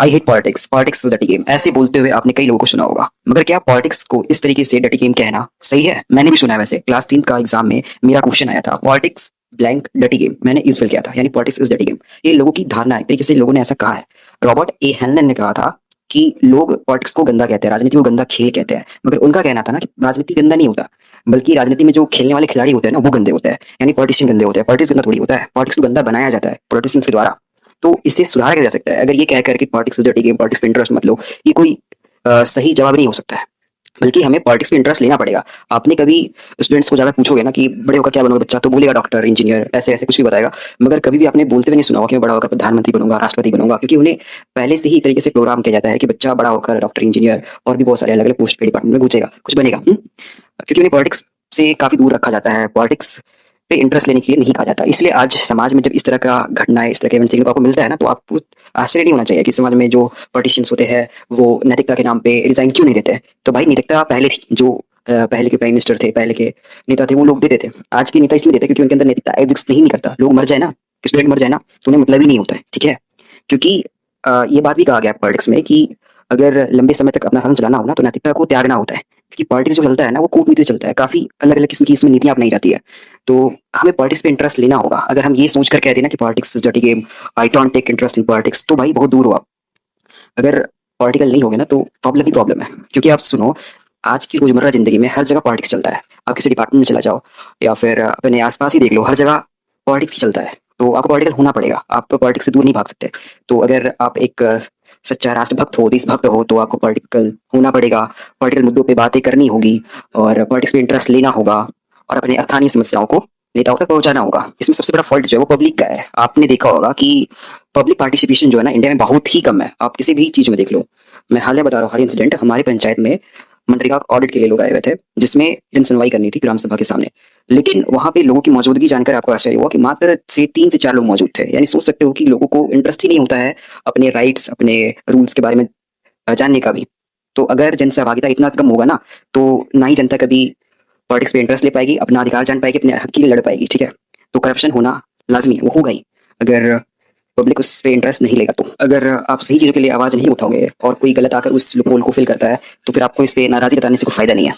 I hate politics, politics is dirty game, ऐसे बोलते हुए आपने कई लोगों को सुना होगा। मगर क्या पॉलिटिक्स को इस तरीके से डर्टी गेम कहना सही है? मैंने भी सुना है। वैसे क्लास 3 का एग्जाम में मेरा क्वेश्चन आया था, पॉलिटिक्स ब्लैंक डर्टी गेम। मैंने इस फिल किया था, यानी पॉलिटिक्स इज डर्टी गेम। ये लोगों की धारणा है, एक तरीके से लोगों ने ऐसा कहा है। रॉबर्ट ए हेनलन ने कहा था कि लोग पॉलिटिक्स को गंदा कहते हैं, राजनीति को गंदा खेल कहते हैं। मगर उनका कहना था ना कि राजनीति गंदा नहीं होता, बल्कि राजनीति में जो खेलने वाले खिलाड़ी होते हैं ना, वो गंदे होते हैं, यानी पॉलिटिशियन गंदे होते हैं। पॉलिटिक्स गंदा थोड़ी होता है, पॉलिटिक्स को गंदा बनाया जाता है पॉलिटिशियंस के द्वारा। तो इससे सुधारा जा सकता है। अगर ये कह कर कि politics is dirty game, politics में इंटरेस्ट मत लो, ये कोई सही जवाब नहीं हो सकता है। बल्कि हमें पॉलिटिक्स में इंटरेस्ट लेना पड़ेगा। आपने कभी स्टूडेंट्स को जाकर पूछोगे ना कि बड़े होकर क्या बनोगे बच्चा, तो बोलेगा डॉक्टर, इंजीनियर, ऐसे ऐसे कुछ भी बताएगा। मगर कभी भी आपने बोलते हुए नहीं सुना होगा कि मैं बड़ा होकर प्रधानमंत्री बनूंगा, राष्ट्रपति बनूंगा, क्योंकि उन्हें पहले से ही एक तरीके से प्रोग्राम किया जाता है कि बच्चा बड़ा होकर डॉक्टर, इंजीनियर और भी बहुत सारे अलग अलग पोस्ट पे डिपार्टमेंट में घुसेगा, कुछ बनेगा। क्योंकि उन्हें पॉलिटिक्स से काफी दूर रखा जाता है, पॉलिटिक्स पे इंटरेस्ट लेने के लिए नहीं कहा जाता। इसलिए आज समाज में जब इस तरह का घटनाएं, इस तरह के इवेंट देखने को आपको मिलता है ना, तो आपको आश्चर्य नहीं होना चाहिए कि समाज में जो पॉलिटिशियंस होते हैं वो नैतिकता के नाम पे रिजाइन क्यों नहीं देते। तो भाई नैतिकता पहले थी, जो पहले के प्राइम मिनिस्टर थे, पहले के नेता थे, वो लोग देते थे। आज के नेता इसलिए देते क्योंकि उनके अंदर नैतिकता एग्जिस्ट नहीं करता। लोग मर जाए ना, स्टूडेंट मर जाए ना, तो उन्हें मतलब ही नहीं होता है। ठीक है, क्योंकि ये बात भी कहा गया पॉलिटिक्स में कि अगर लंबे समय तक अपना शासन चलाना हो ना, तो नैतिकता को त्यागना होता है। क्योंकि पॉलिटिक्स जो चलता है ना, वो कूटनीति से चलता है, काफी अलग अलग किस्म की इसमें नीतियां अपनाई जाती है। तो हमें पॉलिटिक्स पे इंटरेस्ट लेना होगा। अगर हम ये सोचकर कह देना कि politics is dirty game, I don't take interest in politics, तो भाई बहुत दूर हो आप। अगर पॉलिटिकल नहीं होगे ना, तो प्रॉब्लम ही प्रॉब्लम है। क्योंकि आप सुनो, आज की रोजमर्रा जिंदगी में हर जगह पॉलिटिक्स चलता है। आप किसी डिपार्टमेंट में चला जाओ या फिर अपने आसपास ही देख लो, हर जगह पॉलिटिक्स ही चलता है। तो आपको पॉलिटिकल होना पड़ेगा, आप पॉलिटिक्स से दूर नहीं भाग सकते। तो अगर आप एक सच्चा राष्ट्रभक्त हो, देशभक्त हो, तो आपको पॉलिटिकल होना पड़ेगा, पॉलिटिकल मुद्दों पे बातें करनी होगी और पॉलिटिक्स में इंटरेस्ट लेना होगा और अपने स्थानीय समस्याओं को नेताओं तक पहुंचाना होगा। इसमें सबसे बड़ा फॉल्ट जो है वो पब्लिक का है। आपने देखा होगा कि पब्लिक पार्टिसिपेशन जो है ना, इंडिया में बहुत ही कम है। आप किसी भी चीज में देख लो। मैं हाल में बता रहा हूँ, हर इंसिडेंट हमारे पंचायत में मनरेगा ऑडिट के लिए लोग आए हुए थे, जिसमें जन सुनवाई करनी थी ग्राम सभा के सामने। लेकिन वहां पे लोगों की मौजूदगी जानकर आपको आश्चर्य हुआ कि मात्र से 3 से 4 लोग मौजूद थे। यानी सोच सकते हो कि लोगों को इंटरेस्ट ही नहीं होता है अपने राइट्स, अपने रूल्स के बारे में जानने का भी। तो अगर जन सहभागिता इतना कम होगा ना, तो ना ही जनता कभी पॉलिटिक्स पे इंटरेस्ट ले पाएगी, अपना अधिकार जान पाएगी, अपने हक के लिए लड़ पाएगी। ठीक है, तो करप्शन होना लाजमी है, वो होगा ही अगर पब्लिक उस पे इंटरेस्ट नहीं लेगा। तो अगर आप सही चीजों के लिए आवाज नहीं उठाओगे और कोई गलत आकर उस लूपहोल को फिल करता है, तो फिर आपको इस पे नाराजगी जताने से कोई फायदा नहीं है।